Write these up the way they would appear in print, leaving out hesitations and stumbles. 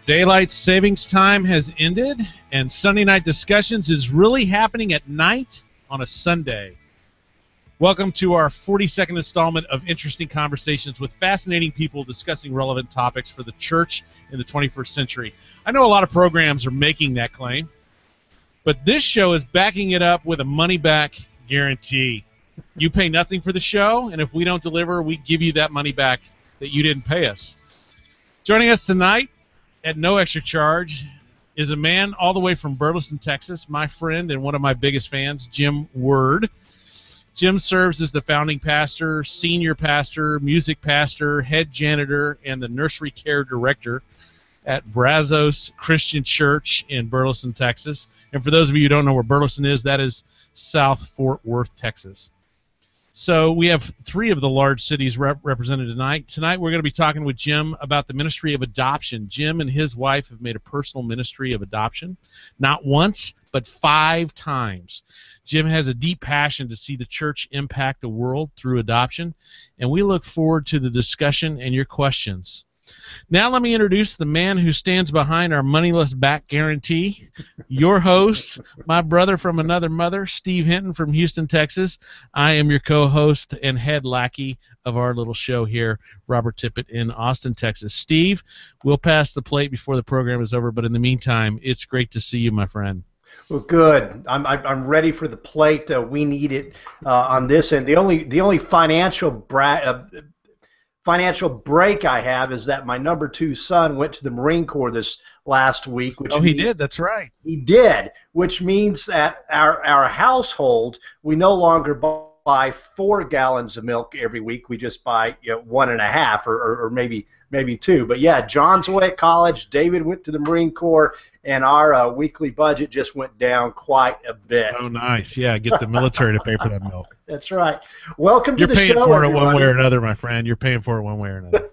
Daylight savings time has ended, and Sunday night discussions is really happening at night on a Sunday. Welcome to our 42nd installment of interesting conversations with fascinating people discussing relevant topics for the church in the 21st century. I know a lot of programs are making that claim, but this show is backing it up with a money-back guarantee. You pay nothing for the show, and if we don't deliver, we give you that money back that you didn't pay us. Joining us tonight at no extra charge is a man all the way from Burleson, Texas, my friend and one of my biggest fans, Jim Word. Jim serves as the founding pastor, senior pastor, music pastor, head janitor, and the nursery care director at Brazos Christian Church in Burleson, Texas. And for those of you who don't know where Burleson is, that is South Fort Worth, Texas. So we have three of the large cities represented tonight. Tonight we're going to be talking with Jim about the ministry of adoption. Jim and his wife have made a personal ministry of adoption, not once, but 5 times. Jim has a deep passion to see the church impact the world through adoption, and we look forward to the discussion and your questions. Now let me introduce the man who stands behind our moneyless back guarantee, your host, my brother from another mother, Steve Hinton from Houston, Texas. I am your co-host and head lackey of our little show here, Robert Tippett in Austin, Texas. Steve, we'll pass the plate before the program is over, but in the meantime, it's great to see you, my friend. Well, good. I'm ready for the plate. We need it on this end. The only financial break I have is that my number 2 son went to the Marine Corps this last week. He did. That's right. He did, which means that our household, we no longer buy 4 gallons of milk every week. We just buy 1.5 or maybe 2. But yeah, John's away at college. David went to the Marine Corps, and our weekly budget just went down quite a bit. Oh, nice. Yeah, get the military to pay for that milk. That's right. Welcome to the show, You're paying for it everybody. one way or another, my friend. You're paying for it one way or another.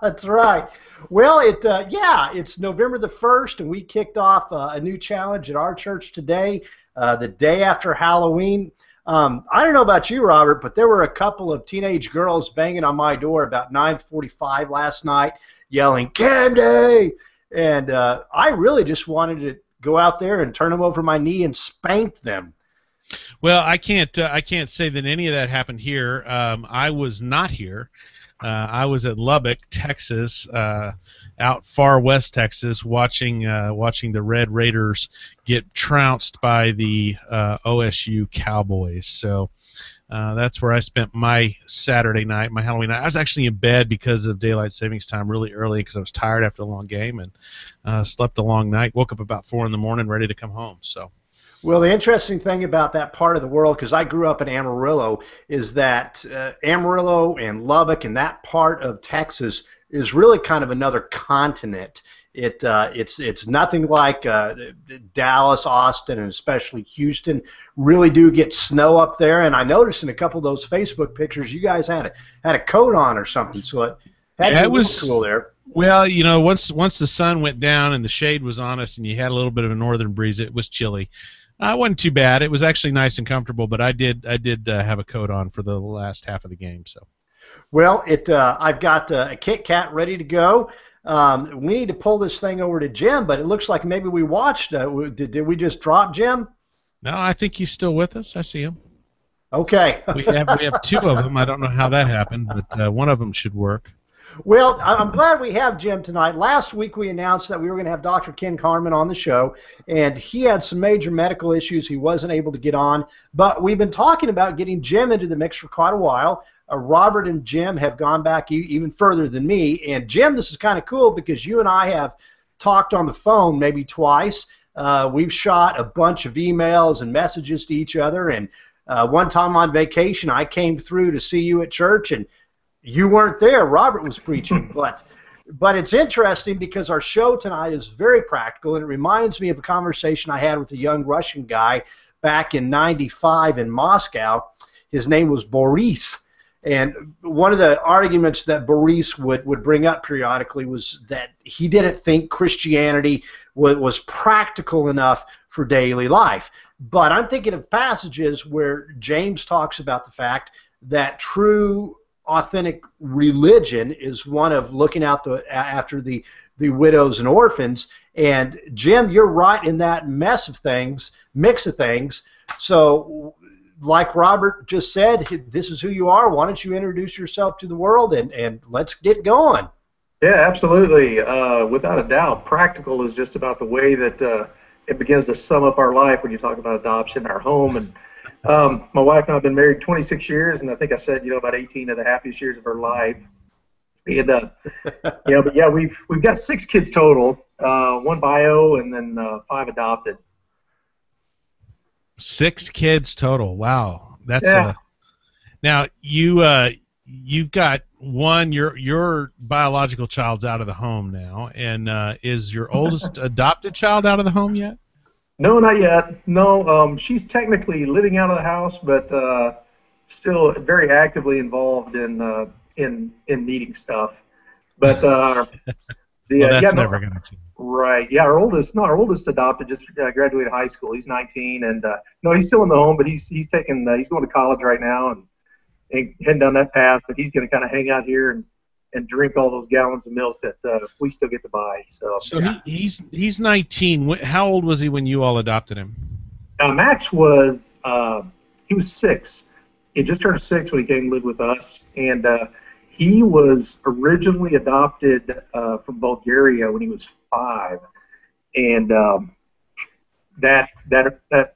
That's right. Well, it's November the 1st, and we kicked off a new challenge at our church today, the day after Halloween. I don't know about you, Robert, but there were a couple of teenage girls banging on my door about 9:45 last night, yelling, "Candy!" And I really just wanted to go out there and turn them over my knee and spank them. Well, I can't say that any of that happened here. I was not here. I was at Lubbock, Texas, out far west Texas, watching the Red Raiders get trounced by the OSU Cowboys. So that's where I spent my Saturday night, my Halloween night. I was actually in bed because of daylight savings time really early because I was tired after a long game and slept a long night. Woke up about 4 in the morning, ready to come home. So. Well, the interesting thing about that part of the world, because I grew up in Amarillo, is that Amarillo and Lubbock and that part of Texas is really kind of another continent. It's nothing like Dallas, Austin, and especially Houston. Really do get snow up there, and I noticed in a couple of those Facebook pictures you guys had a coat on or something, so it was cool there. Well, once the sun went down and the shade was on us, and you had a little bit of a northern breeze, it was chilly. It wasn't too bad. It was actually nice and comfortable, but I did have a coat on for the last half of the game. So. Well, I've got a Kit Kat ready to go. We need to pull this thing over to Jim, but it looks like maybe we watched. Did we just drop Jim? No, I think he's still with us. I see him. Okay. we have 2 of them. I don't know how that happened, but one of them should work. Well, I'm glad we have Jim tonight. Last week we announced that we were going to have Dr. Ken Carmen on the show, and he had some major medical issues. He wasn't able to get on, but we've been talking about getting Jim into the mix for quite a while. Robert and Jim have gone back even further than me, and Jim, this is kind of cool because you and I have talked on the phone maybe twice. We've shot a bunch of emails and messages to each other, and one time on vacation I came through to see you at church, and you weren't there. Robert was preaching, but it's interesting because our show tonight is very practical, and it reminds me of a conversation I had with a young Russian guy back in '95 in Moscow. His name was Boris, and one of the arguments that Boris would bring up periodically was that he didn't think Christianity was practical enough for daily life. But I'm thinking of passages where James talks about the fact that true authentic religion is one of looking out after the widows and orphans. And Jim, you're right in that mix of things. So, like Robert just said, this is who you are. Why don't you introduce yourself to the world and let's get going. Yeah, absolutely. Without a doubt, practical is just about the way that it begins to sum up our life when you talk about adoption, our home. And my wife and I have been married 26 years, and I think I said, about 18 of the happiest years of her life. And but yeah, we've got 6 kids total, 1 bio, and then 5 adopted. 6 kids total. Wow, that's now you've got one. Your biological child's out of the home now, and is your oldest adopted child out of the home yet? No, not yet. No, she's technically living out of the house, but still very actively involved in needing stuff. But that's never going to change. Right. Yeah, our oldest adopted just graduated high school. He's 19, and no, he's still in the home, but he's going to college right now and heading down that path. But he's going to kind of hang out here and drink all those gallons of milk that we still get to buy. So yeah. he's 19. How old was he when you all adopted him? Max was he was 6. He just turned 6 when he came to live with us, and he was originally adopted from Bulgaria when he was 5, and that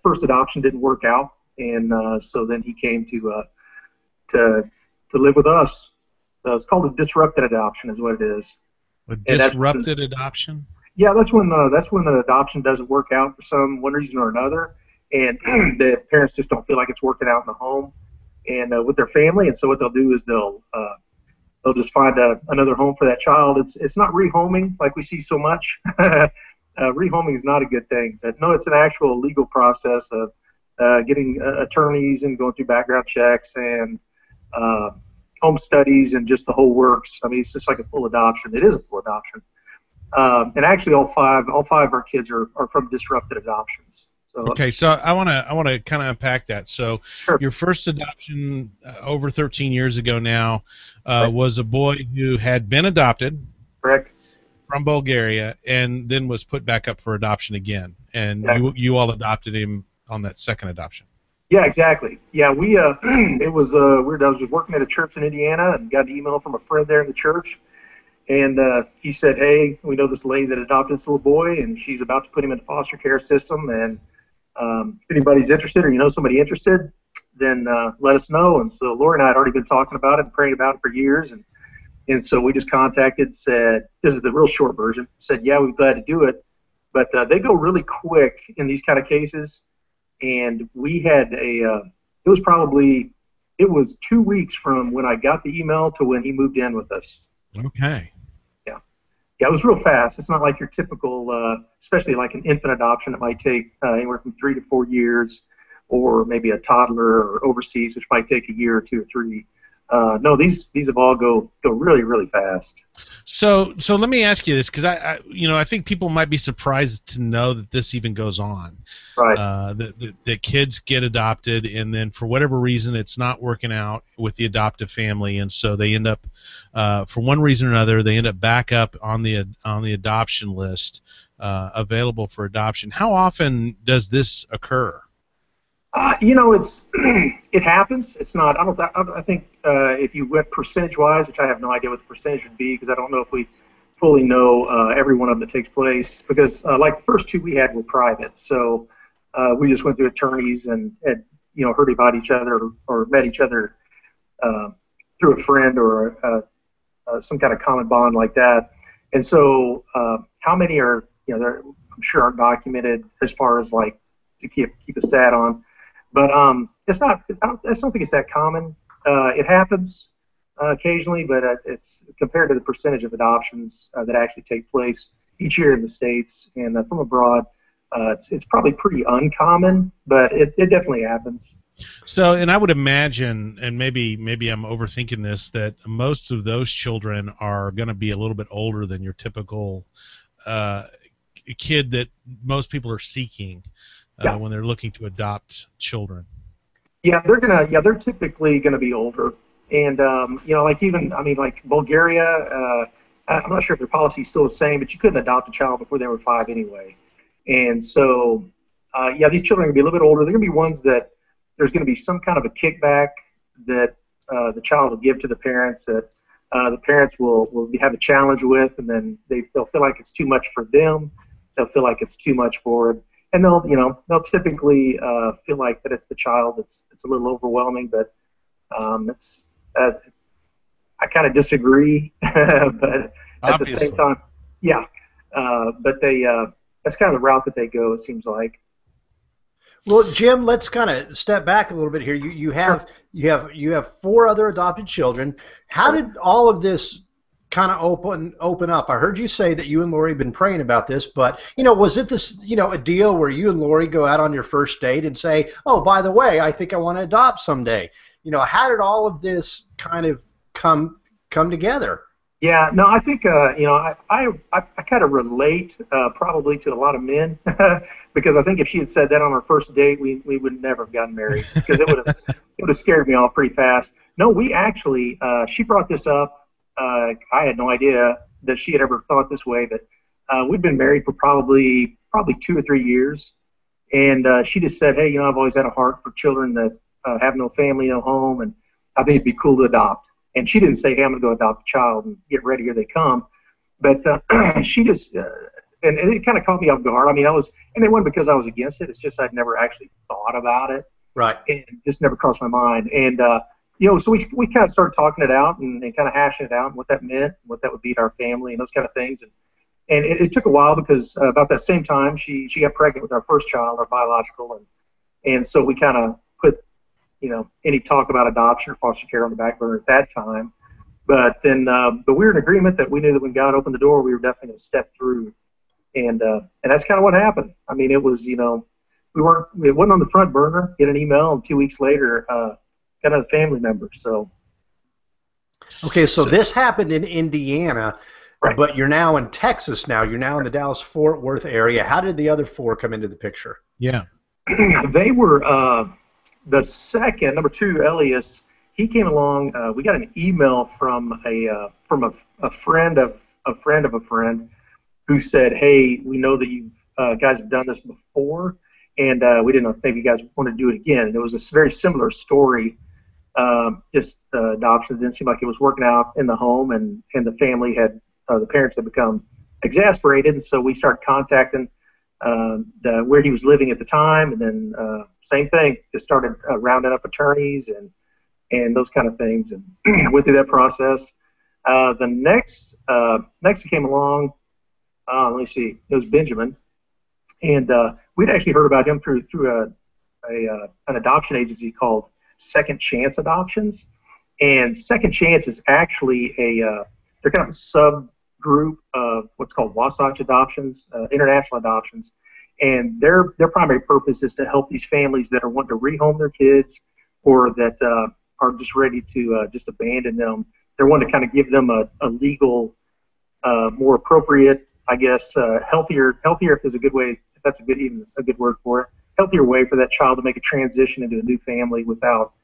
first adoption didn't work out, and so then he came to live with us. It's called a disrupted adoption, is what it is. A disrupted adoption? Yeah, that's when the adoption doesn't work out for one reason or another, and the parents just don't feel like it's working out in the home and with their family, and so what they'll do is they'll just find another home for that child. It's not rehoming like we see so much. Rehoming is not a good thing. But no, it's an actual legal process of getting attorneys and going through background checks and home studies and just the whole works. I mean, it's just like a full adoption. It is a full adoption. And actually, all five of our kids are from disrupted adoptions. Okay, so I want to kind of unpack that. So sure. Your first adoption over 13 years ago now right. was a boy who had been adopted, correct, from Bulgaria, and then was put back up for adoption again. And exactly. you all adopted him on that second adoption. Yeah, exactly. Yeah, we it was weird. I was just working at a church in Indiana and got an email from a friend there in the church. And he said, hey, we know this lady that adopted this little boy, and she's about to put him in the foster care system, and if anybody's interested or you know somebody interested, then let us know. And so Lori and I had already been talking about it and praying about it for years, and so we just contacted, said, this is the real short version, said, yeah, we're glad to do it, but they go really quick in these kind of cases, and we had it was 2 weeks from when I got the email to when he moved in with us. Okay. Yeah, it was real fast. It's not like your typical, especially like an infant adoption. It might take anywhere from 3 to 4 years, or maybe a toddler or overseas, which might take a year or 2 or 3. No, these have all go really, really fast. So let me ask you this, because I think people might be surprised to know that this even goes on. Right. That kids get adopted, and then for whatever reason it's not working out with the adoptive family, and so they end up, for one reason or another, they end up back up on the adoption list, available for adoption. How often does this occur? It happens. It's not. I think if you went percentage-wise, which I have no idea what the percentage would be, because I don't know if we fully know every one of them that takes place. Because like the first 2 we had were private, so we just went through attorneys and heard about each other or met each other through a friend or some kind of common bond like that. And so, how many are I'm sure aren't documented as far as like to keep a stat on. But it's not. I don't think it's that common. It happens occasionally, but it's compared to the percentage of adoptions that actually take place each year in the States and from abroad. It's probably pretty uncommon, but it definitely happens. So, and I would imagine, and maybe I'm overthinking this, that most of those children are going to be a little bit older than your typical kid that most people are seeking. Yeah. When they're looking to adopt children. Yeah, they're typically gonna be older. And like even like Bulgaria, I'm not sure if their policy is still the same, but you couldn't adopt a child before they were 5 anyway. And so these children are going to be a little bit older. They're going to be ones that there's going to be some kind of a kickback that the child will give to the parents that the parents will have a challenge with, and then they'll feel like it's too much for them. They'll feel like it's too much for it, and they'll typically feel like that it's the child. It's a little overwhelming, but it's I kind of disagree, but at the same time, yeah. But that's kind of the route that they go. It seems like. Well, Jim, let's kind of step back a little bit here. You have 4 other adopted children. How did all of this kind of open up? I heard you say that you and Lori have been praying about this, but was it this a deal where you and Lori go out on your first date and say, "Oh, by the way, I think I want to adopt someday"? How did all of this kind of come together? Yeah, no, I think I kind of relate probably to a lot of men because I think if she had said that on our first date, we would never have gotten married because it would have scared me off pretty fast. No, we actually she brought this up. I had no idea that she had ever thought this way, but we'd been married for probably 2 or 3 years, and she just said, "Hey, I've always had a heart for children that have no family, no home, and I think it'd be cool to adopt." And she didn't say, "Hey, I'm going to go adopt a child and get ready, here they come." But she just, and it kind of caught me off guard. And it wasn't because I was against it. It's just I'd never actually thought about it. Right. And it just never crossed my mind. And, so we kind of started talking it out and kind of hashing it out and what that meant, what that would be to our family and those kind of things. And it took a while because about that same time, she got pregnant with our first child, our biological. And so we kind of put, any talk about adoption or foster care on the back burner at that time. But then, we were in agreement that we knew that when God opened the door, we were definitely going to step through, and that's kind of what happened. It was, it wasn't on the front burner. Get an email, and 2 weeks later, got a family member. So. Okay, so this happened in Indiana, right. But you're now in Texas. Now you're now in the Dallas-Fort Worth area. How did the other 4 come into the picture? Yeah, they were. The second, number 2, Elias, he came along. We got an email from a friend of a friend of a friend who said, "Hey, we know that you guys have done this before, and we didn't know if maybe you guys want to do it again." And it was a very similar story. Just adoption didn't seem like it was working out in the home, and the family had the parents had become exasperated, and so we started contacting where he was living at the time, and then same thing, just started rounding up attorneys and those kind of things, and went through that process. The next that came along, let me see, it was Benjamin, and we'd actually heard about him through an adoption agency called Second Chance Adoptions, and Second Chance is actually they're kind of a subgroup of what's called Wasatch Adoptions, international adoptions. And their primary purpose is to help these families that are wanting to rehome their kids or that are just ready to just abandon them. They're wanting to kind of give them a legal, more appropriate, I guess, healthier if there's a good way, if that's even a good word for it, healthier way for that child to make a transition into a new family without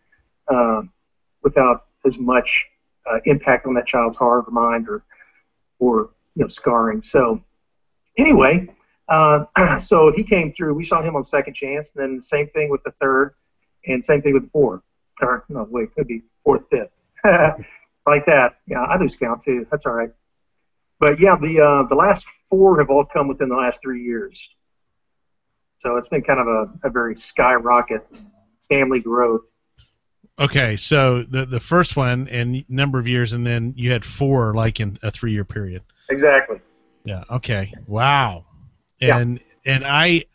as much impact on that child's heart or mind or scarring. So anyway. So he came through. We saw him on Second Chance, and then the same thing with the 3rd, and same thing with the 4th. Or no, wait, it could be 4th, 5th, like that. Yeah, I lose count too. That's all right. But yeah, the last 4 have all come within the last 3 years. So it's been kind of a very skyrocket family growth. Okay, so the first one and number of years, and then you had 4 like in a 3-year period. Exactly. Yeah. Okay. Wow. Yeah. And I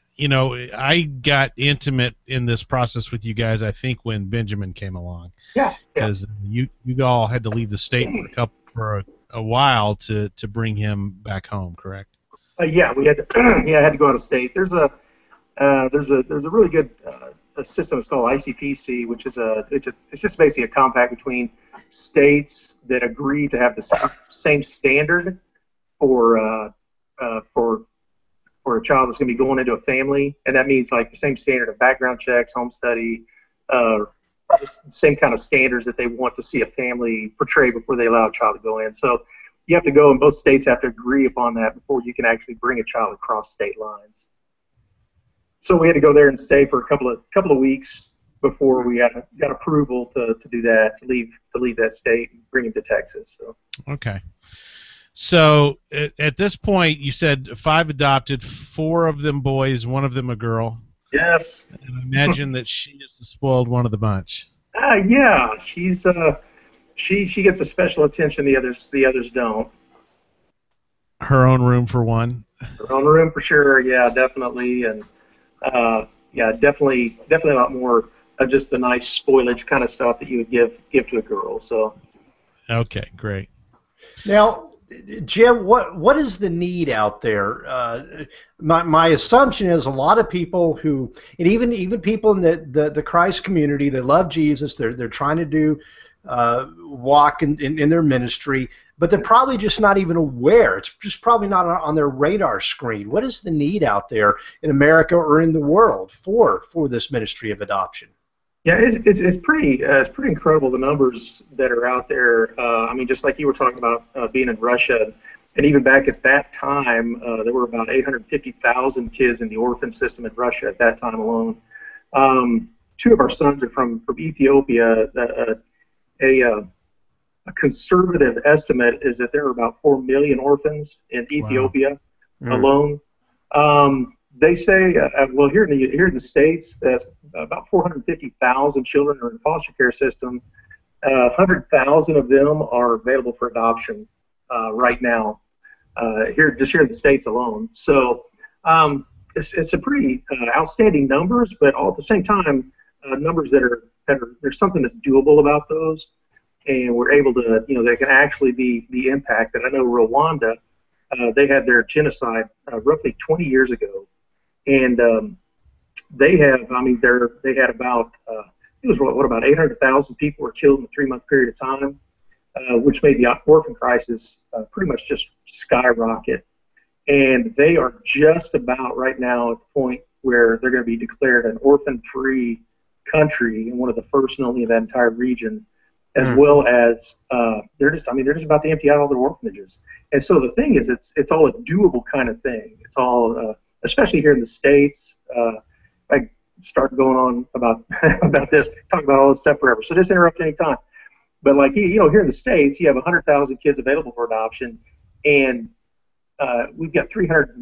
got intimate in this process with you guys, I think, when Benjamin came along. Yeah. Because you all had to leave the state for a while to bring him back home, correct? Yeah, we had to, I had to go out of state. There's a really good system. It's called ICPC, which is it's just basically a compact between states that agree to have the same standard for a child that's going to be going into a family, and that means like the same standard of background checks, home study, just the same kind of standards that they want to see a family portray before they allow a child to go in. So you have to go, and both states have to agree upon that before you can actually bring a child across state lines. So we had to go there and stay for a couple of weeks before we got approval to do that, to leave that state and bring him to Texas. So. Okay. So at this point, you said 5 adopted, 4 of them boys, 1 of them a girl. Yes. And I imagine that she is the spoiled one of the bunch. Yeah, she's she gets a special attention the others don't. Her own room for one. Her own room for sure. Yeah, definitely, and definitely a lot more of just the nice spoilage kind of stuff that you would give to a girl. So. Okay, great. Now, Jim, what is the need out there? My assumption is a lot of people who, and even people in the Christ community, they love Jesus. They're trying to do walk in their ministry, but they're probably just not even aware. It's just probably not on their radar screen. What is the need out there in America or in the world for this ministry of adoption? Yeah, it's pretty incredible, the numbers that are out there. I mean, just like you were talking about being in Russia, and even back at that time, there were about 850,000 kids in the orphan system in Russia at that time alone. 2 of our sons are from Ethiopia. A conservative estimate is that there are about 4 million orphans in Ethiopia alone. They say, well, here in the States, about 450,000 children are in the foster care system. 100,000 of them are available for adoption right now, here in the States alone. So it's a pretty outstanding numbers, but all at the same time, numbers that are there's something that's doable about those, and we're able to, they can actually be impacted. I know Rwanda, they had their genocide roughly 20 years ago. And they had about it was about 800,000 people were killed in a 3-month period of time, which made the orphan crisis pretty much just skyrocket. And they are just about right now at the point where they're going to be declared an orphan-free country, and one of the first and only in that entire region, as well as they're just about to empty out all their orphanages. And so the thing is, it's all a doable kind of thing. It's all especially here in the States. I start going on about this, talk about all this stuff forever. So just interrupt any time. But like here in the States, you have 100,000 kids available for adoption, and we've got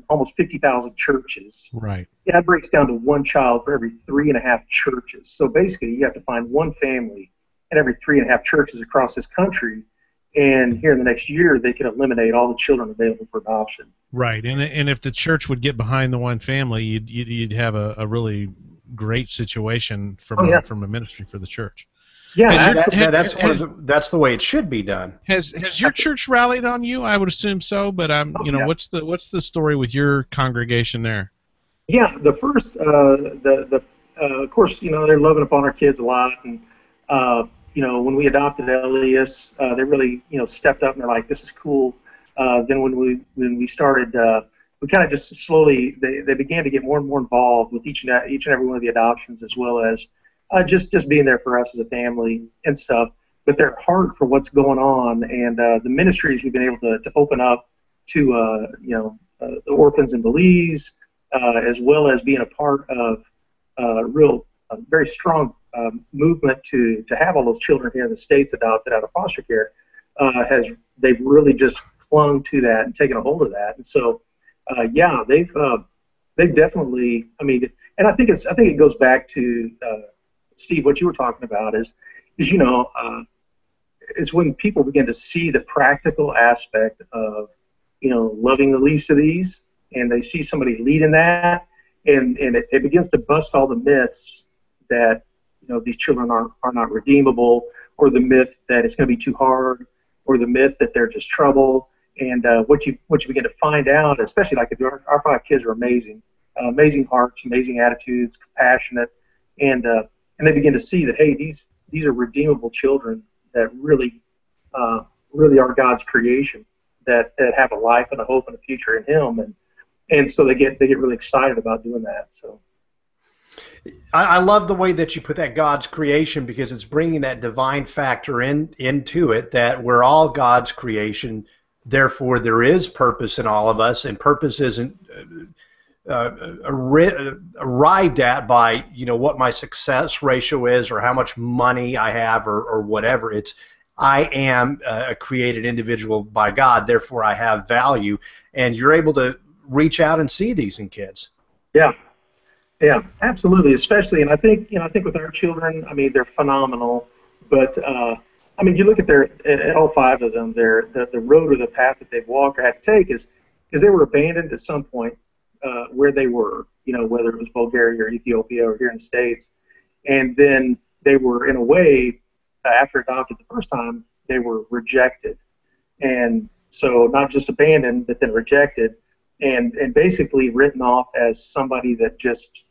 almost 50,000 churches. Right. Yeah, that breaks down to 1 child for every 3.5 churches. So basically, you have to find 1 family in every 3.5 churches across this country. And here in the next year, they can eliminate all the children available for adoption. Right, and if the church would get behind the 1 family, you'd have a really great situation from a ministry for the church. Yeah, that's the way it should be done. Has your church rallied on you? I would assume so, but what's the story with your congregation there? Yeah, the first of course, they're loving upon our kids a lot, and when we adopted Elias, they really, stepped up and they're like, this is cool. Then when we started, we kind of just slowly, they began to get more and more involved with each and every one of the adoptions, as well as just being there for us as a family and stuff. But their heart for what's going on, and the ministries we've been able to open up to, the orphans in Belize, as well as being a part of a very strong movement to have all those children here in the States adopted out of foster care, they've really just clung to that and taken a hold of that. And so, they've definitely. I mean, and I think it goes back to Steve, what you were talking about is when people begin to see the practical aspect of loving the least of these, and they see somebody leading that, and it begins to bust all the myths that these children are not redeemable, or the myth that it's going to be too hard, or the myth that they're just trouble. And what you begin to find out, especially like our 5 kids are amazing, amazing hearts, amazing attitudes, compassionate, and they begin to see that, hey, these are redeemable children that really are God's creation, that have a life and a hope and a future in Him, and so they get really excited about doing that. So I love the way that you put that God's creation, because it's bringing that divine factor into it, that we're all God's creation. Therefore, there is purpose in all of us, and purpose isn't arrived at by what my success ratio is or how much money I have or whatever. It's I am a created individual by God, therefore I have value, and you're able to reach out and see these in kids. Yeah. Yeah, absolutely. Especially, and I think with our children, I mean, they're phenomenal. But I mean, you look at all five of them, the road or the path that they've walked or had to take is they were abandoned at some point where they were, whether it was Bulgaria or Ethiopia or here in the States, and then they were, in a way, after adopted the first time, they were rejected, and so not just abandoned, but then rejected, and basically written off as somebody that just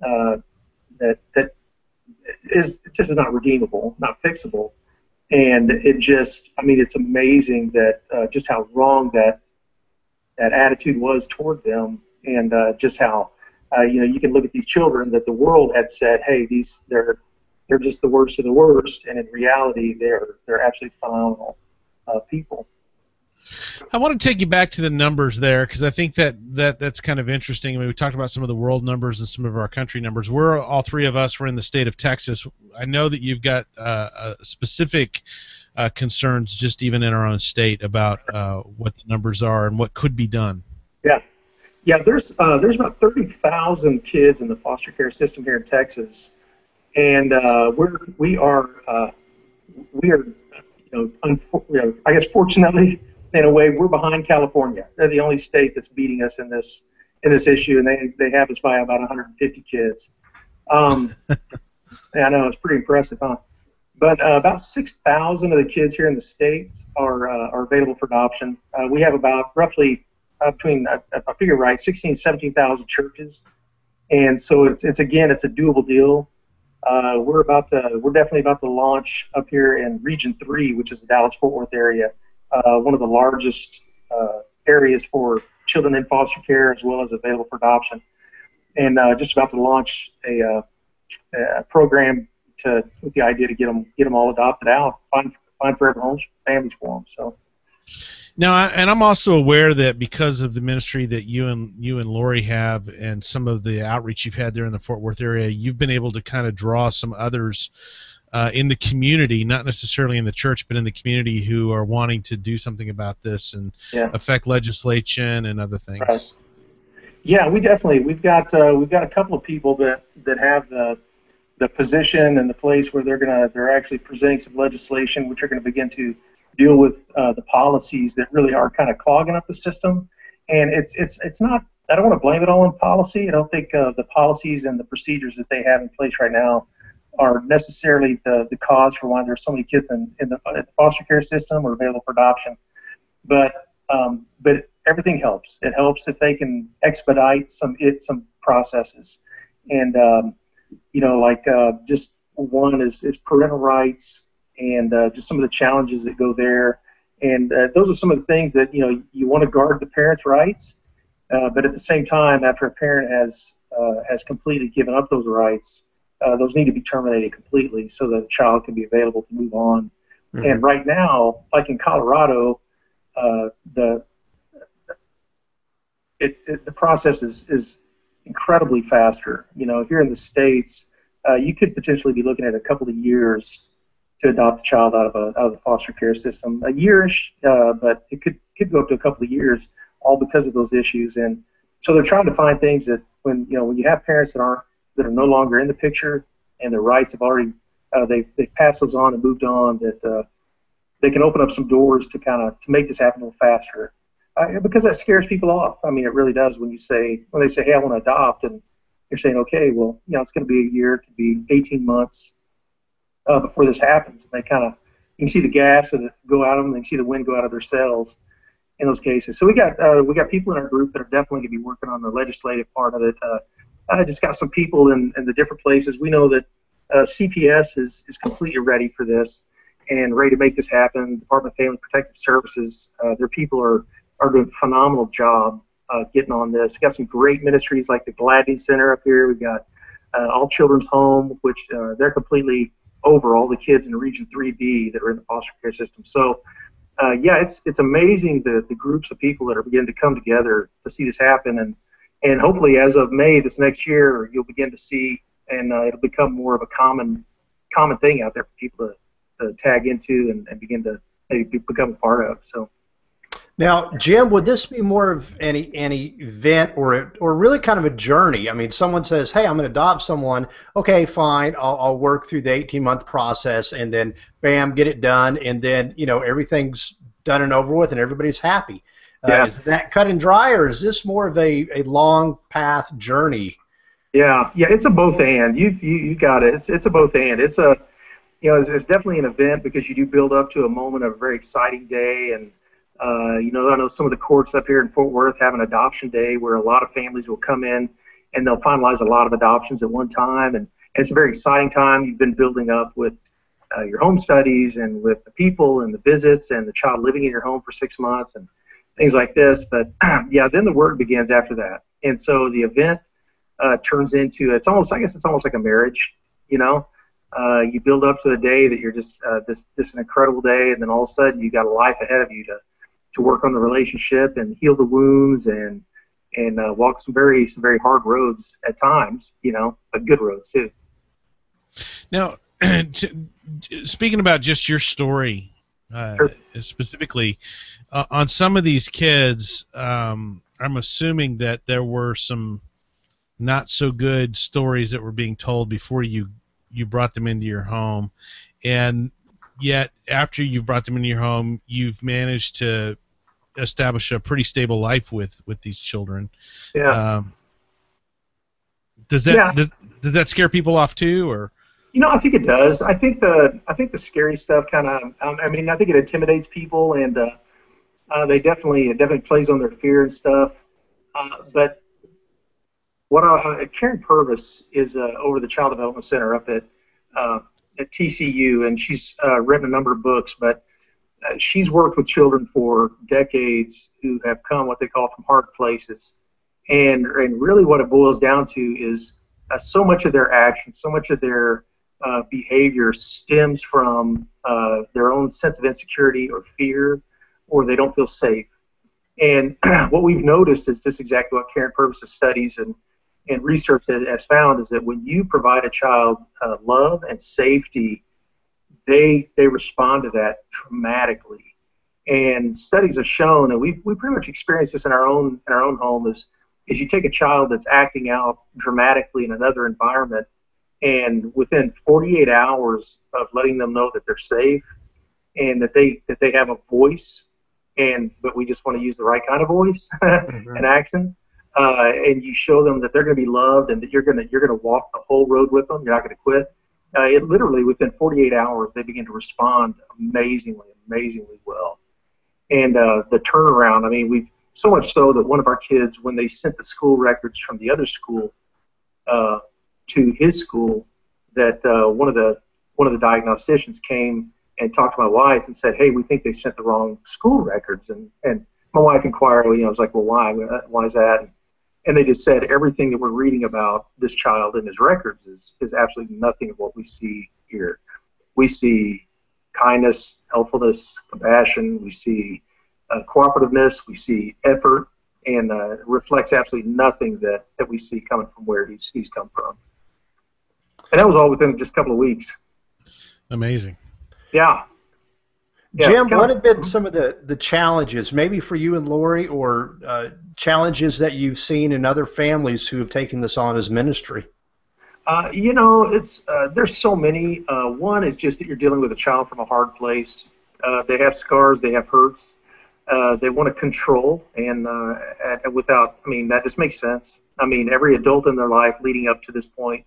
that is just not redeemable, not fixable, and it's amazing that just how wrong that attitude was toward them, and just how you can look at these children that the world had said, hey, they're just the worst of the worst, and in reality they're absolutely phenomenal people. I want to take you back to the numbers there, because I think that's kind of interesting. I mean, we talked about some of the world numbers and some of our country numbers. All three of us were in the state of Texas. I know that you've got specific concerns just even in our own state about what the numbers are and what could be done. Yeah. There's about 30,000 kids in the foster care system here in Texas, and we are I guess fortunately, in a way, we're behind California. They're the only state that's beating us in this issue, and they have us by about 150 kids. Yeah, I know, it's pretty impressive, huh? But about 6,000 of the kids here in the state are available for adoption. We have about roughly between, if I figure right, 16,000 to 17,000 churches, and so it's a doable deal. We're definitely about to launch up here in Region 3, which is the Dallas-Fort Worth area. One of the largest areas for children in foster care as well as available for adoption, and just about to launch a program with the idea to get them all adopted out, find forever homes, families for them. So now, and I'm also aware that because of the ministry that you and Lori have, and some of the outreach you've had there in the Fort Worth area, you've been able to kind of draw some others in the community, not necessarily in the church, but in the community, who are wanting to do something about this and affect legislation and other things. Right. Yeah, we've got a couple of people that have the position and the place where they're actually presenting some legislation, which are going to begin to deal with the policies that really are kind of clogging up the system. And it's not. I don't want to blame it all on policy. I don't think the policies and the procedures that they have in place right now are necessarily the cause for why there's so many kids in the foster care system or available for adoption. But everything helps. It helps if they can expedite some processes. And just one is parental rights, and just some of the challenges that go there. And those are some of the things that you want to guard the parents' rights, but at the same time, after a parent has completely given up those rights, those need to be terminated completely so that a child can be available to move on. Mm-hmm. And right now, like in Colorado, the process is incredibly faster. Here in the States, you could potentially be looking at a couple of years to adopt a child out of the foster care system. A year-ish, but it could go up to a couple of years, all because of those issues. And so they're trying to find things that when you have parents that are no longer in the picture and their rights have already they've passed those on and moved on, that they can open up some doors to make this happen a little faster. Because that scares people off. I mean, it really does when they say, hey, I want to adopt, and you're saying, okay, well, it's going to be a year, it could be 18 months before this happens. And you can see the gas go out of them, they can see the wind go out of their sails in those cases. So we got people in our group that are definitely going to be working on the legislative part of it. I just got some people in the different places. We know that CPS is completely ready for this and ready to make this happen. Department of Family Protective Services, their people are doing a phenomenal job getting on this. We've got some great ministries like the Gladney Center up here. We've got all children's home, which they're completely over all the kids in Region 3B that are in the foster care system. So, yeah, it's amazing the groups of people that are beginning to come together to see this happen, and hopefully as of May this next year, you'll begin to see, and it'll become more of a common thing out there for people to tag into and begin to maybe become a part of. So. Now, Jim, would this be more of an event or really kind of a journey? I mean, someone says, hey, I'm going to adopt someone. Okay, fine. I'll work through the 18-month process and then, bam, get it done. And then, everything's done and over with and everybody's happy. Yeah. Is that cut and dry, or is this more of a long path journey? Yeah, it's a both and. You got it. It's a both and. It's it's definitely an event because you do build up to a moment of a very exciting day. And I know some of the courts up here in Fort Worth have an adoption day where a lot of families will come in and they'll finalize a lot of adoptions at one time, and it's a very exciting time. You've been building up with your home studies and with the people and the visits and the child living in your home for 6 months and things like this. But yeah, then the work begins after that, and so the event turns into it's almost like a marriage. You build up to the day that you're just an incredible day, and then all of a sudden you got a life ahead of you to work on the relationship and heal the wounds and walk some very hard roads at times, but good roads too. Now, speaking about just your story, Sure. specifically, on some of these kids, I'm assuming that there were some not so good stories that were being told before you brought them into your home, and yet after you've brought them into your home, you've managed to establish a pretty stable life with these children. Yeah. Does that scare people off too, or? I think it does. I think the scary stuff kind of. I think it intimidates people, and it definitely plays on their fear and stuff. But Karen Purvis is over the Child Development Center up at TCU, and she's written a number of books, but she's worked with children for decades who have come what they call from hard places, and really what it boils down to is so much of their actions, so much of their behavior stems from their own sense of insecurity or fear, or they don't feel safe. And what we've noticed is just exactly what Karen Purvis' studies and research has found is that when you provide a child love and safety, they respond to that dramatically. And studies have shown, and we pretty much experienced this in our own home, is you take a child that's acting out dramatically in another environment, and within 48 hours of letting them know that they're safe and that they have a voice, but we just want to use the right kind of voice and actions. And you show them that they're going to be loved and that you're going to walk the whole road with them. You're not going to quit. It literally within 48 hours they begin to respond amazingly well. And the turnaround. We've so much so that one of our kids, when they sent the school records from the other school to his school, that one of the diagnosticians came and talked to my wife and said, "Hey, we think they sent the wrong school records." And my wife inquired. I was like, "Well, why? Why is that?" And they just said everything that we're reading about this child in his records is absolutely nothing of what we see here. We see kindness, helpfulness, compassion. We see cooperativeness. We see effort, and reflects absolutely nothing that we see coming from where he's come from. And that was all within just a couple of weeks. Amazing. Yeah. Jim, what have been some of the challenges, maybe for you and Lori, or challenges that you've seen in other families who have taken this on as ministry? There's so many. One is just that you're dealing with a child from a hard place. They have scars, they have hurts. They want to control, and that just makes sense. Every adult in their life leading up to this point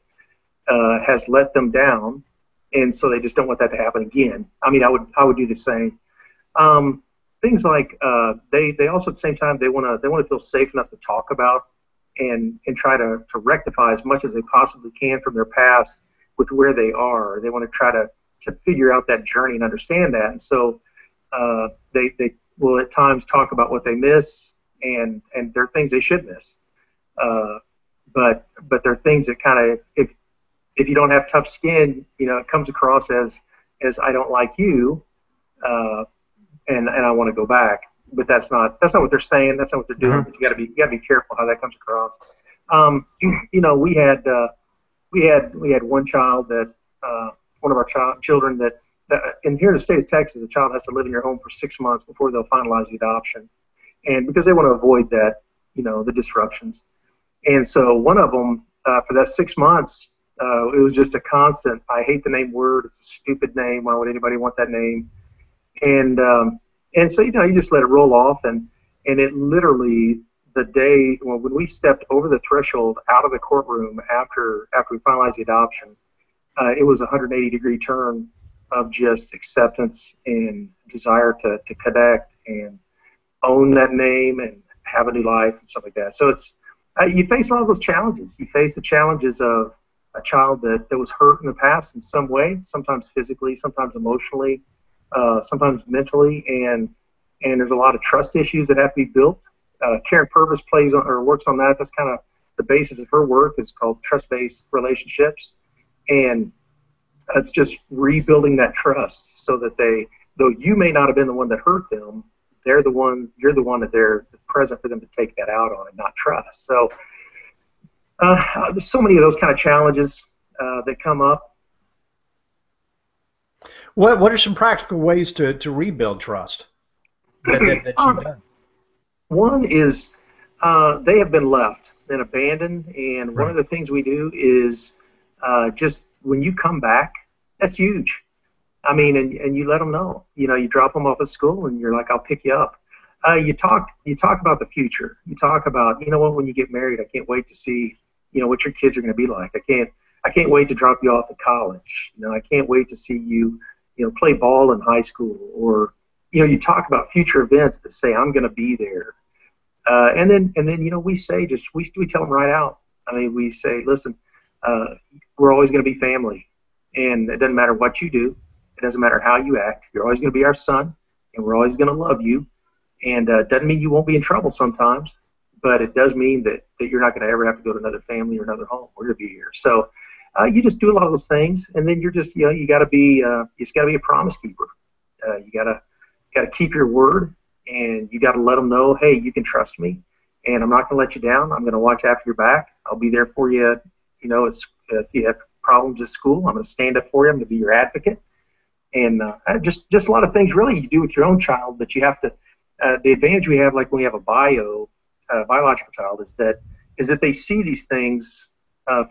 has let them down. And so they just don't want that to happen again. I would do the same. Things like they also at the same time they want to feel safe enough to talk about and try to rectify as much as they possibly can from their past with where they are. They want to try to figure out that journey and understand that. And so they will at times talk about what they miss and there are things they should miss. but there are things that kind of, if you don't have tough skin, it comes across as I don't like you, and I want to go back. But that's not what they're saying. That's not what they're doing. But you got to be careful how that comes across. We had one child that one of our children that and here in the state of Texas, a child has to live in your home for 6 months before they'll finalize the adoption, and because they want to avoid that, the disruptions. And so one of them, for that 6 months, it was just a constant, I hate the name word, it's a stupid name, why would anybody want that name? And so, you just let it roll off, and it literally, the day, when we stepped over the threshold out of the courtroom after we finalized the adoption, it was a 180-degree turn of just acceptance and desire to connect and own that name and have a new life and stuff like that. So it's, you face a lot of those challenges. You face the challenges of a child that was hurt in the past in some way, sometimes physically, sometimes emotionally, sometimes mentally, and there's a lot of trust issues that have to be built. Karen Purvis works on that. That's kind of the basis of her work. It's called trust-based relationships, and it's just rebuilding that trust so that though you may not have been the one that hurt them, you're the one that they're present for them to take that out on and not trust. So there's so many of those kind of challenges that come up. What are some practical ways to rebuild trust that you've done? One is they have been left and abandoned, and one of the things we do is just when you come back, that's huge. I mean, and you let them know. You drop them off at school, and you're like, I'll pick you up. You talk about the future. You talk about, when you get married, I can't wait to see, what your kids are going to be like. I can't wait to drop you off at college. I can't wait to see you, play ball in high school, or, you talk about future events that say, I'm going to be there. And then, we say, we tell them right out. I mean, we say, listen, we're always going to be family, and it doesn't matter what you do. It doesn't matter how you act. You're always going to be our son, and we're always going to love you. And it doesn't mean you won't be in trouble sometimes, but it does mean that you're not going to ever have to go to another family or another home. We're going to be here. So you just do a lot of those things, and then you're just, you got to be, you just got to be a promise keeper. You got to keep your word, and you got to let them know, hey, you can trust me, and I'm not going to let you down. I'm going to watch after your back. I'll be there for you. If you have problems at school, I'm going to stand up for you. I'm going to be your advocate. And just a lot of things really you do with your own child that you have to. The advantage we have, like when we have a biological child, is that they see these things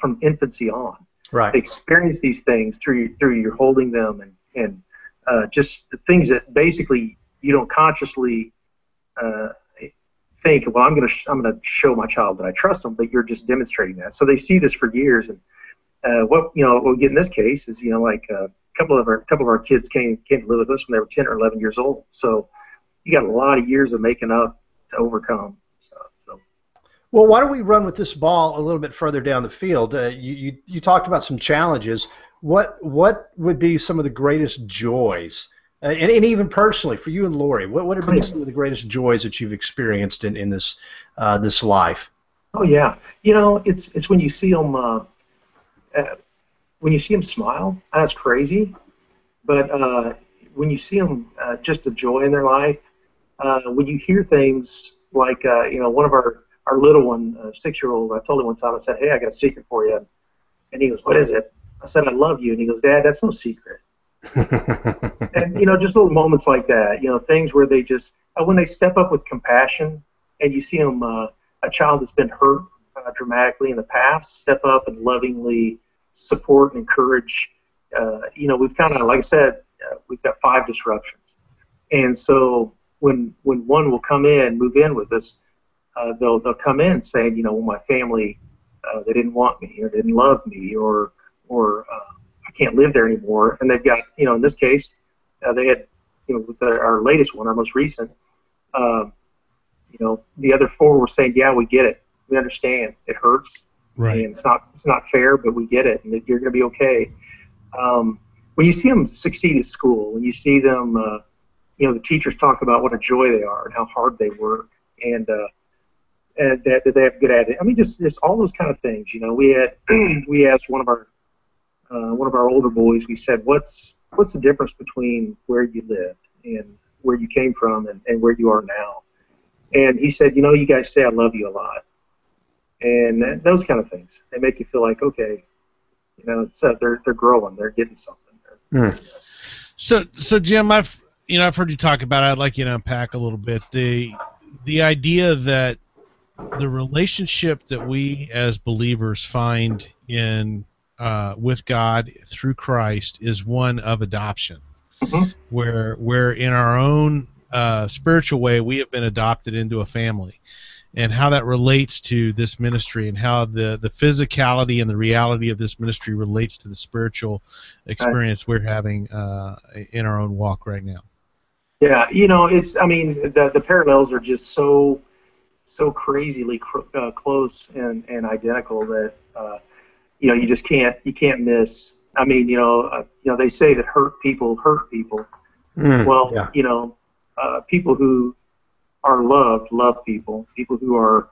from infancy on. Right. They experience these things through your holding them, and just the things that basically you don't consciously think. Well, I'm gonna show my child that I trust them, but you're just demonstrating that. So they see this for years, and what we get in this case is a couple of our kids came to live with us when they were 10 or 11 years old. So you got a lot of years of making up to overcome. So. Well, why don't we run with this ball a little bit further down the field? You talked about some challenges. What would be some of the greatest joys, and even personally for you and Lori, what would have been some of the greatest joys that you've experienced in this life? Oh yeah, it's when you see them. When you see them smile, that's crazy. But when you see them just the joy in their life, when you hear things like, one of our little one, 6-year-old, I told him one time, I said, hey, I got a secret for you. And he goes, what is it? I said, I love you. And he goes, Dad, that's no secret. And, just little moments like that, things where they just, when they step up with compassion and you see them, a child that's been hurt dramatically in the past, step up and lovingly support and encourage. We've kind of, like I said, we've got 5 disruptions. And so when one will move in with us, they'll come in saying, my family, they didn't want me or didn't love me or I can't live there anymore. And they've got, in this case, they had, with our latest one, our most recent, the other 4 were saying, yeah, we get it. We understand. It hurts. Right. And it's not fair, but we get it, and you're going to be okay. When you see them succeed at school, when you see them, the teachers talk about what a joy they are and how hard they work, and that they have good at it. I mean, just all those kind of things. You know, we asked one of our older boys. We said, what's the difference between where you lived and where you came from and where you are now? And he said, you know, you guys say I love you a lot, and those kind of things. They make you feel like, okay, you know, it's they're growing, they're getting something. So Jim, I've heard you talk about it. I'd like you to unpack a little bit the idea that the relationship that we as believers find in with God through Christ is one of adoption, where in our own spiritual way we have been adopted into a family, and how that relates to this ministry, and how the physicality and the reality of this ministry relates to the spiritual experience we're having in our own walk right now. Yeah, you know, I mean, the parallels are just so crazily close and identical that you know, you just can't miss. I mean, you know, they say that hurt people hurt people. Well, yeah. You know, people who are loved love people. People who are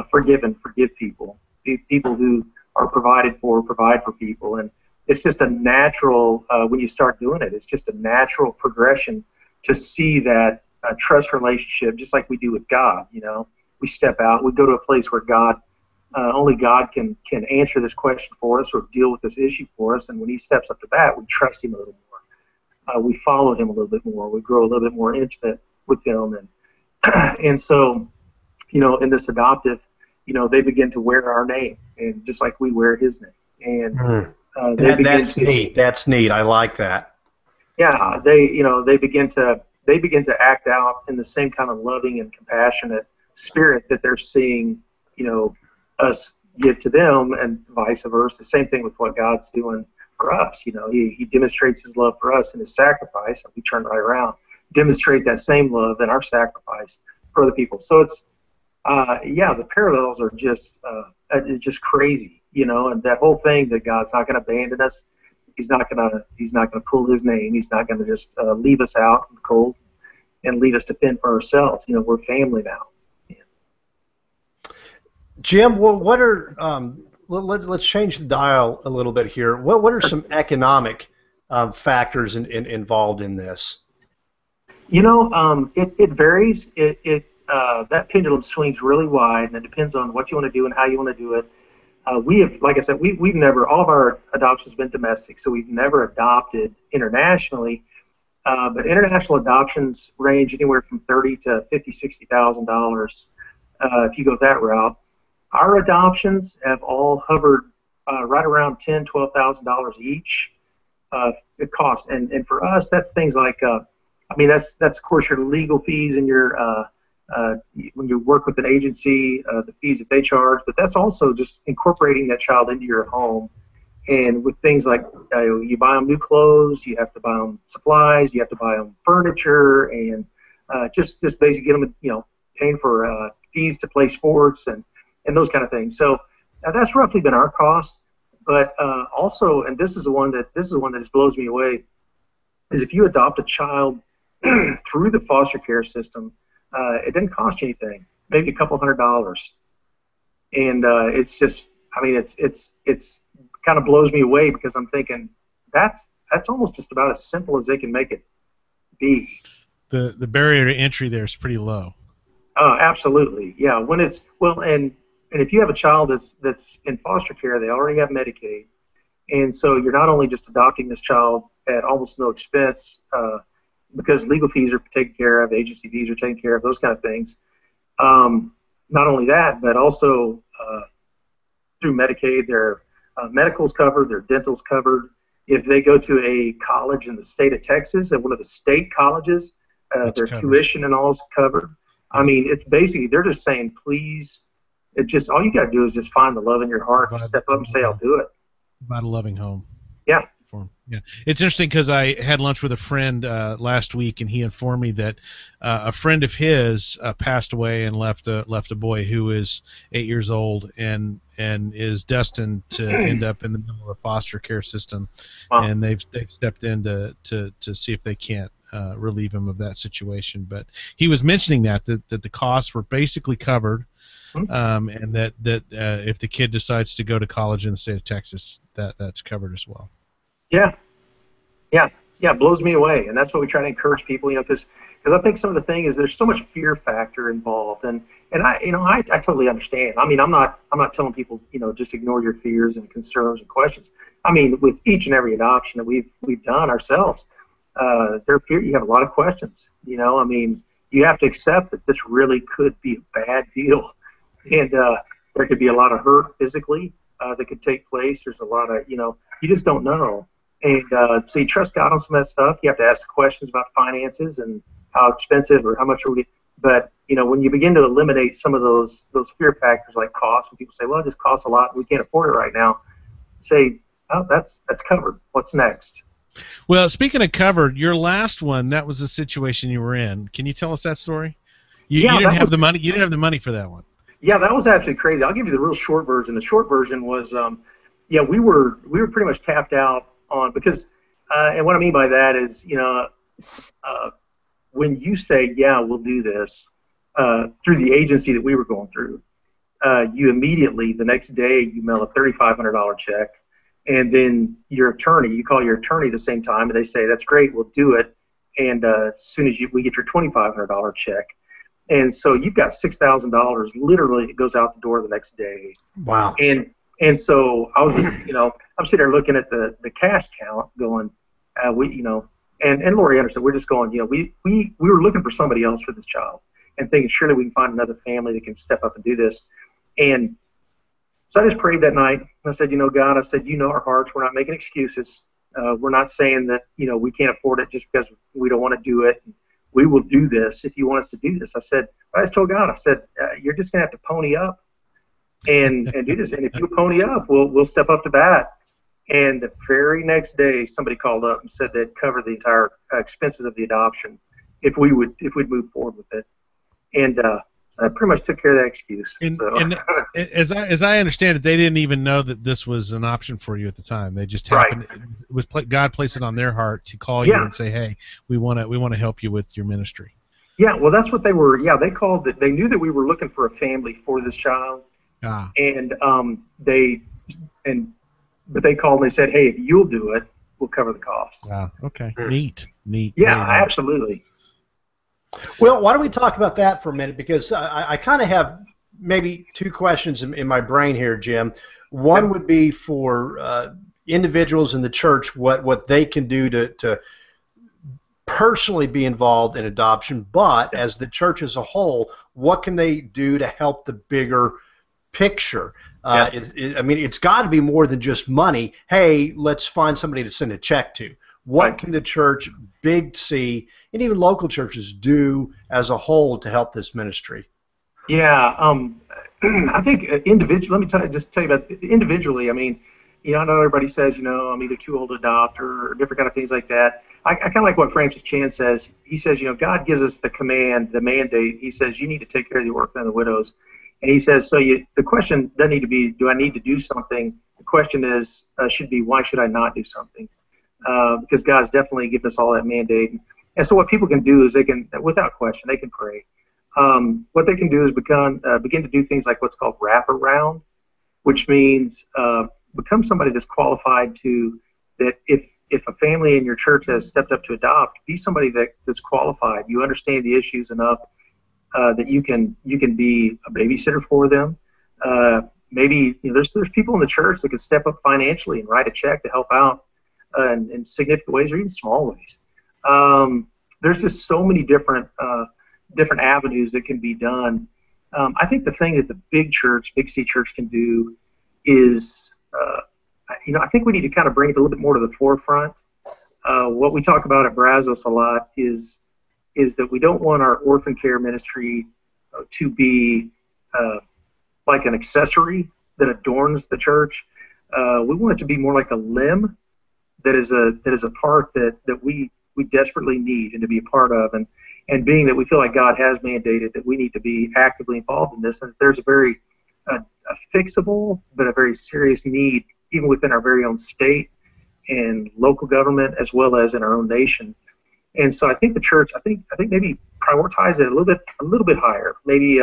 forgiven forgive people. People who are provided for provide for people, and it's just a natural. When you start doing it, it's just a natural progression to see that trust relationship, just like we do with God. You know, we step out, we go to a place where God, only God can answer this question for us or deal with this issue for us. And when He steps up to bat, we trust Him a little more. We follow Him a little bit more. We grow a little bit more intimate with Him, and so, you know, in this adoptive, you know, they begin to wear our name, and just like we wear His name, and that's neat. That's neat. I like that. Yeah, they begin to act out in the same kind of loving and compassionate spirit that they're seeing, you know, us give to them, and vice versa. Same thing with what God's doing for us. You know, He demonstrates His love for us in His sacrifice, and we turn right around, demonstrate that same love in our sacrifice for other people. So it's, yeah, the parallels are just crazy, you know, and that whole thing that God's not going to abandon us. He's not gonna pull His name. He's not gonna just leave us out in the cold and leave us to fend for ourselves. You know, we're family now. Yeah. Jim, well, what are let's change the dial a little bit here. What are some economic factors involved in this? You know, it varies. That pendulum swings really wide, and it depends on what you want to do and how you want to do it. We have, like I said, we've never, all of our adoptions have been domestic, so we've never adopted internationally. But international adoptions range anywhere from $30,000 to $50,000-$60,000 if you go that route. Our adoptions have all hovered right around $10,000, $12,000 each. It costs, and for us, that's things like, I mean, that's of course your legal fees and your when you work with an agency, the fees that they charge, but that's also just incorporating that child into your home. And with things like you buy them new clothes, you have to buy them supplies, you have to buy them furniture, and just basically get them, you know, paying for fees to play sports and those kind of things. So that's roughly been our cost. But also, and this is the one that just blows me away, is if you adopt a child through the foster care system. It didn't cost you anything, maybe a couple $100, and it's just, I mean, it's kind of blows me away, because I'm thinking that's almost just about as simple as they can make it be. The barrier to entry there is pretty low. Absolutely, yeah. When it's, well, and if you have a child that's in foster care, they already have Medicaid, and so you're not only just adopting this child at almost no expense. Because legal fees are taken care of, agency fees are taken care of, those kind of things. Not only that, but also through Medicaid, their medical's covered, their dental's covered. If they go to a college in the state of Texas, at one of the state colleges, their tuition and all is covered. I mean, it's basically, they're just saying, please, it just, all you got to do is just find the love in your heart and step up and say, I'll do it. About a loving home. Yeah. Yeah, it's interesting because I had lunch with a friend last week, and he informed me that a friend of his passed away and left a boy who is 8 years old and is destined to end up in the middle of the foster care system. Wow. And they've stepped in to see if they can't relieve him of that situation. But he was mentioning that the costs were basically covered. and that if the kid decides to go to college in the state of Texas, that's covered as well. Yeah, it blows me away, and that's what we try to encourage people, because I think some of the thing is there's so much fear factor involved, and I totally understand. I mean, I'm not telling people, just ignore your fears and concerns and questions. I mean, with each and every adoption that we've done ourselves, you have a lot of questions. I mean, you have to accept that this really could be a bad deal, and there could be a lot of hurt physically that could take place. There's a lot of, you just don't know. And so you trust God on some of that stuff. You have to ask questions about finances and how expensive or how much are we. But when you begin to eliminate some of those fear factors like cost, when people say, "Well, this costs a lot, we can't afford it right now," say, "Oh, that's covered. What's next?" Well, speaking of covered, your last one, that was the situation you were in. Can you tell us that story? You didn't have the money. You didn't have the money for that one. Yeah, that was actually crazy. I'll give you the real short version. The short version was, we were pretty much tapped out on because, and what I mean by that is, when you say, "Yeah, we'll do this," through the agency that we were going through, you immediately the next day you mail a $3,500 check, and then you call your attorney the same time, and they say, "That's great, we'll do it," and as soon as we get your $2,500 check. And so you've got $6,000 literally it goes out the door the next day. Wow. And so I was, I'm sitting there looking at the cash count, going, and Lori understood. We're just going, we were looking for somebody else for this child, and thinking surely we can find another family that can step up and do this. And so I just prayed that night. I said, God, I said, our hearts. We're not making excuses. We're not saying that we can't afford it just because we don't want to do it. We will do this if you want us to do this. I just told God, I said, you're just gonna have to pony up and do this. And if you pony up, we'll step up to bat. And the very next day, somebody called up and said they'd cover the entire expenses of the adoption if we'd move forward with it. And I pretty much took care of that excuse. And as I understand it, they didn't even know that this was an option for you at the time. They just happened. Right. It was God placed it on their heart to call you and say, "Hey, we want to help you with your ministry." Yeah, well, that's what they were. Yeah, they called it. They knew that we were looking for a family for this child. And but they called and they said, "Hey, if you'll do it, we'll cover the cost." Okay. Neat. Yeah, absolutely. Well, why don't we talk about that for a minute? Because I kind of have maybe two questions in my brain here, Jim. One would be for individuals in the church, what they can do to personally be involved in adoption, but as the church as a whole, what can they do to help the bigger picture? It's got to be more than just money. Hey, let's find somebody to send a check to. What can the church, Big C, and even local churches do as a whole to help this ministry? Yeah, I think individually. Let me just tell you about individually. I mean, I know everybody says, I'm either too old to adopt or different kind of things like that. I kind of like what Francis Chan says. He says, God gives us the command, the mandate. He says, you need to take care of the orphan and the widows. And he says, so the question doesn't need to be, do I need to do something? The question is, should be, why should I not do something? Because God's definitely given us all that mandate. And so what people can do is they can, without question, they can pray. What they can do is begin to do things like what's called wraparound, which means become somebody that's qualified to, that if a family in your church has stepped up to adopt, be somebody that's qualified. You understand the issues enough that you can be a babysitter for them. Maybe there's people in the church that can step up financially and write a check to help out in significant ways or even small ways. There's just so many different avenues that can be done. I think the thing that the Big C church can do is, I think we need to kind of bring it a little bit more to the forefront. What we talk about at Brazos a lot is that we don't want our orphan care ministry to be like an accessory that adorns the church. We want it to be more like a limb that is a part that we desperately need and to be a part of, and being that we feel like God has mandated that we need to be actively involved in this, and there's a very a fixable but a very serious need even within our very own state and local government as well as in our own nation. And so I think the church, I think maybe prioritize it a little bit higher. Maybe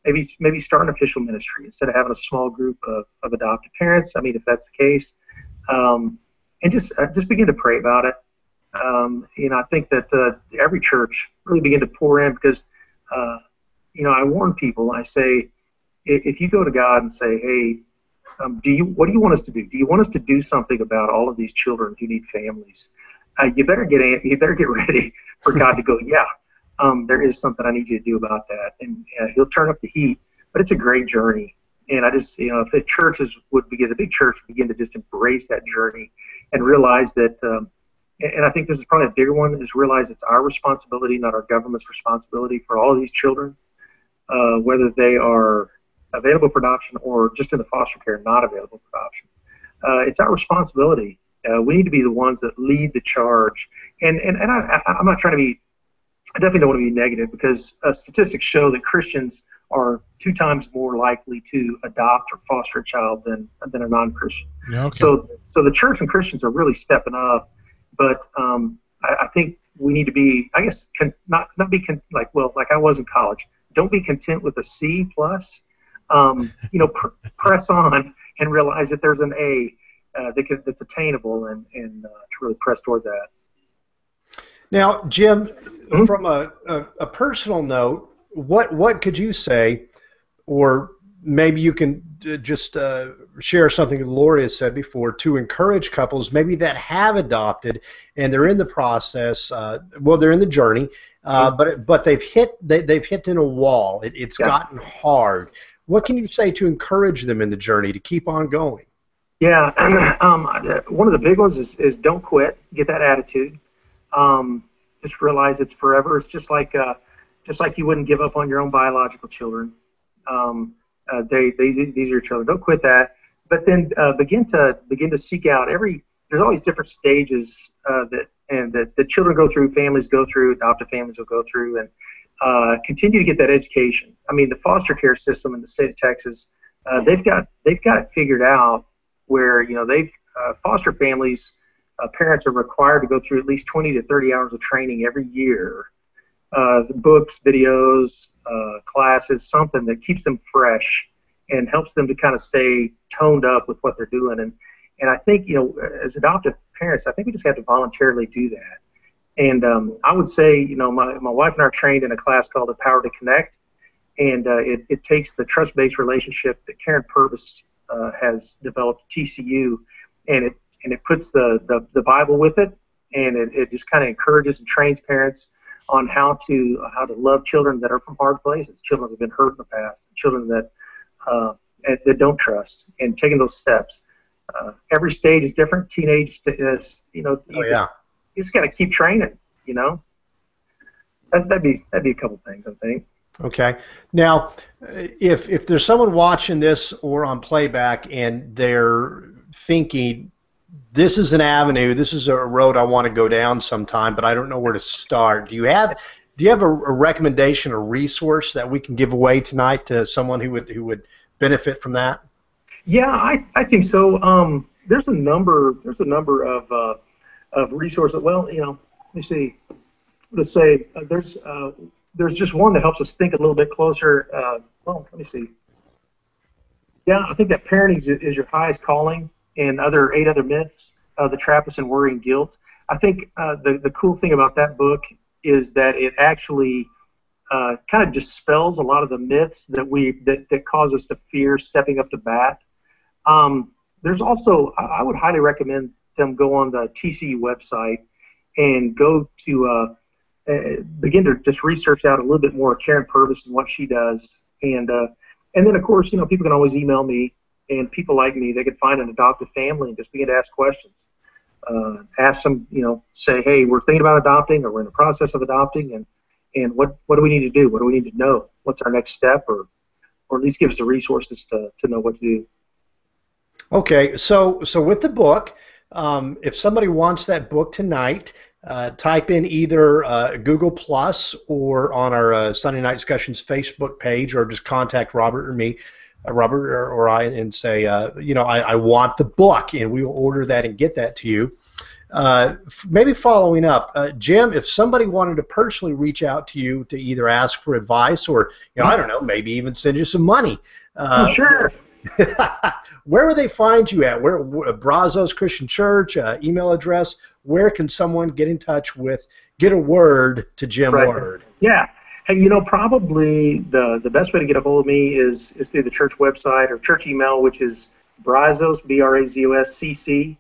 maybe start an official ministry instead of having a small group of adopted parents. I mean, if that's the case, and just begin to pray about it. I think that every church really begin to pour in because, I warn people. I say, if you go to God and say, hey, what do you want us to do? Do you want us to do something about all of these children who need families? You better get ready for God to go, yeah, there is something I need you to do about that. And He'll turn up the heat, but it's a great journey. And I just, if the the big church would begin to just embrace that journey and realize that, and I think this is probably a bigger one, is realize it's our responsibility, not our government's responsibility for all of these children, whether they are available for adoption or just in the foster care, not available for adoption. It's our responsibility. We need to be the ones that lead the charge. And I'm not trying to be, I definitely don't want to be negative because statistics show that Christians are 2 times more likely to adopt or foster a child than a non-Christian. Yeah, okay. So the church and Christians are really stepping up, but I think we need to be, I guess, not be like I was in college. Don't be content with a C plus. Press on and realize that there's an A that's attainable and to really press toward that. Now, Jim, from a personal note, what could you say, or maybe you can just share something that Lori has said before to encourage couples maybe that have adopted and they're in the process, they're in the journey, but they've hit in a wall. It's gotten hard. What can you say to encourage them in the journey to keep on going? Yeah, one of the big ones is don't quit. Get that attitude. Just realize it's forever. It's just like you wouldn't give up on your own biological children. These are your children. Don't quit that. But then begin to seek out there's always different stages that children go through, families go through, adoptive families will go through, and continue to get that education. I mean, the foster care system in the state of Texas, they've got it figured out where foster families, parents are required to go through at least 20 to 30 hours of training every year. Books, videos, classes, something that keeps them fresh and helps them to kind of stay toned up with what they're doing. And I think, as adoptive parents, I think we just have to voluntarily do that. And I would say, my wife and I are trained in a class called The Power to Connect, and it takes the trust-based relationship that Karen Purvis has developed at TCU, and it puts the Bible with it, and it just kind of encourages and trains parents on how to love children that are from hard places, children that have been hurt in the past, children that don't trust, and taking those steps. Every stage is different. Teenage is, you just got to keep training. That'd be a couple things, I think. Okay. Now, if there's someone watching this or on playback and they're thinking, this is an avenue, this is a road I want to go down sometime, but I don't know where to start. Do you have a recommendation or resource that we can give away tonight to someone who would benefit from that? Yeah, I think so. There's a number of resources. Well, let me see. Let's say there's just one that helps us think a little bit closer. Let me see. Yeah, I think that parenting is your highest calling, and 8 other myths that trap us in worry and guilt. I think the cool thing about that book is that it actually kind of dispels a lot of the myths that cause us to fear stepping up to bat. There's also, I would highly recommend them go on the TCU website and go to begin to just research out a little bit more of Karen Purvis and what she does, and then of course people can always email me, and people like me, they can find an adoptive family and just begin to ask questions. Ask them, say, hey, we're thinking about adopting, or we're in the process of adopting, and what do we need to do? What do we need to know? What's our next step, or at least give us the resources to know what to do. Okay, so with the book, if somebody wants that book tonight, type in either Google Plus or on our Sunday Night Discussions Facebook page, or just contact Robert or me, Robert or I, and say, I want the book, and we will order that and get that to you. maybe following up, Jim, if somebody wanted to personally reach out to you to either ask for advice or, I don't know, maybe even send you some money. Oh, sure. Where would they find you at? Where Brazos Christian Church, email address? Where can someone get in touch with, get a word to Jim Word? Yeah. Hey, probably the best way to get a hold of me is through the church website or church email, which is Brazos, BRAZOS,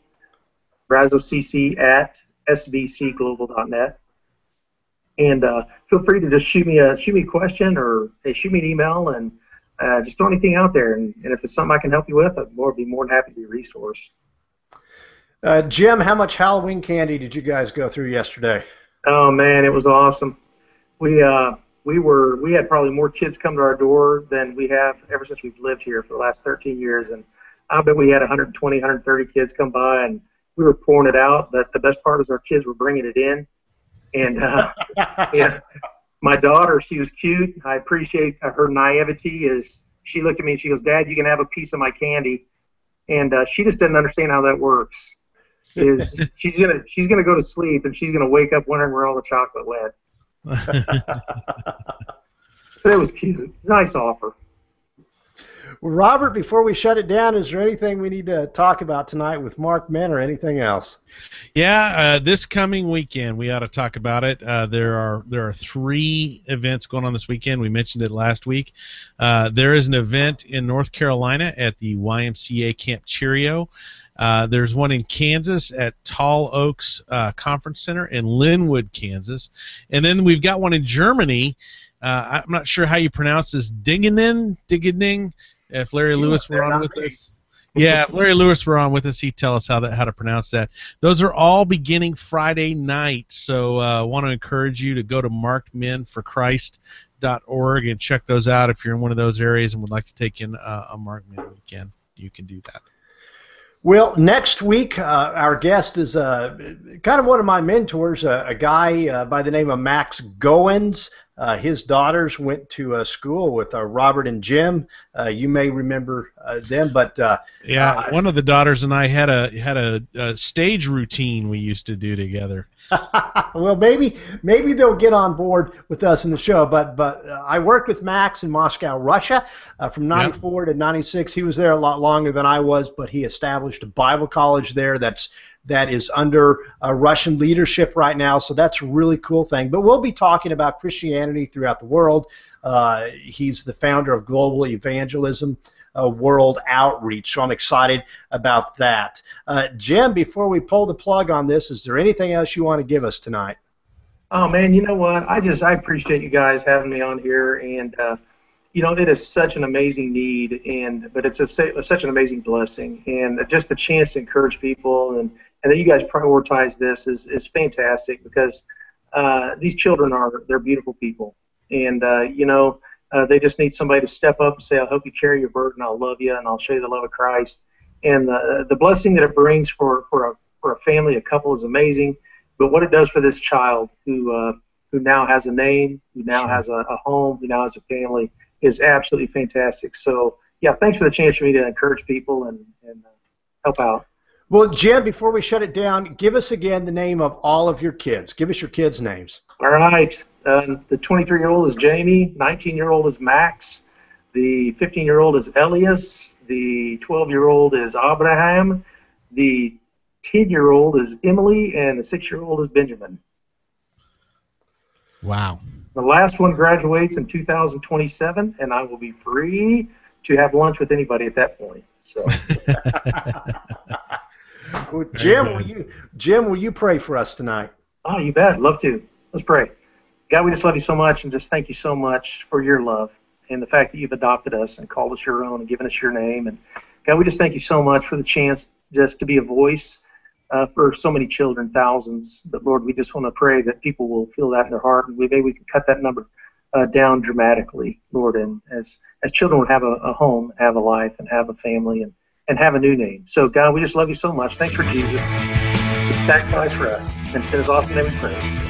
BrazosCC at sbcglobal.net. And feel free to just shoot me a question or shoot me an email and just throw anything out there. And if it's something I can help you with, I'd be more than happy to be a resource. Jim, how much Halloween candy did you guys go through yesterday? Oh man, it was awesome. We had probably more kids come to our door than we have ever since we've lived here for the last 13 years, and I bet we had 120, 130 kids come by, and we were pouring it out. But the best part is our kids were bringing it in, and yeah, my daughter, she was cute. I appreciate her naivety. Is she looked at me and she goes, "Dad, you can have a piece of my candy," and she just didn't understand how that works. She's gonna go to sleep and she's gonna wake up wondering where all the chocolate went. But it was cute. Nice offer. Well, Robert, before we shut it down, is there anything we need to talk about tonight with Mark Men or anything else? Yeah, this coming weekend we ought to talk about it. There are 3 events going on this weekend. We mentioned it last week. There is an event in North Carolina at the YMCA Camp Cheerio. There's one in Kansas at Tall Oaks Conference Center in Linwood, Kansas. And then we've got one in Germany. I'm not sure how you pronounce this. Dingening. If Larry Lewis were on with us. Yeah, if Larry Lewis were on with us, he'd tell us how to pronounce that. Those are all beginning Friday night. So I want to encourage you to go to markedmenforchrist.org and check those out. If you're in one of those areas and would like to take in a Marked Men weekend, you can do that. Well, next week, our guest is kind of one of my mentors, a guy by the name of Max Goins. His daughters went to school with Robert and Jim. You may remember them, but yeah, one of the daughters and I had a stage routine we used to do together. Well, maybe they'll get on board with us in the show. But I worked with Max in Moscow, Russia, from '94 to '96. He was there a lot longer than I was, but he established a Bible college there that is under Russian leadership right now. So that's a really cool thing. But we'll be talking about Christianity throughout the world. He's the founder of Global Evangelism World Outreach. So I'm excited about that. Jim, before we pull the plug on this, is there anything else you want to give us tonight? Oh man, you know what? I appreciate you guys having me on here, and it is such an amazing need, but it's such an amazing blessing, and just the chance to encourage people and that you guys prioritize this is fantastic, because these children they're beautiful people, and they just need somebody to step up and say, "I'll help you carry your burden, I'll love you, and I'll show you the love of Christ." And the blessing that it brings for a family, a couple, is amazing. But what it does for this child who now has a name, who now has a home, who now has a family, is absolutely fantastic. So yeah, thanks for the chance for me to encourage people and help out. Well, Jim, before we shut it down, give us again the name of all of your kids. Give us your kids' names. All right. The 23-year-old is Jamie. 19-year-old is Max. The 15-year-old is Elias. The 12-year-old is Abraham. The 10-year-old is Emily. And the 6-year-old is Benjamin. Wow. The last one graduates in 2027, and I will be free to have lunch with anybody at that point. So. Well, Jim, will you pray for us tonight? Oh, you bet. Love to. Let's pray. God, we just love you so much, and just thank you so much for your love and the fact that you've adopted us and called us your own and given us your name. And God, we just thank you so much for the chance just to be a voice for so many children, thousands. But Lord, we just want to pray that people will feel that in their heart, and maybe we can cut that number down dramatically, Lord. And as children would have a home, have a life, and have a family, and have a new name. So God, we just love you so much. Thanks for Jesus. He sacrificed for us. And in his awesome name we pray.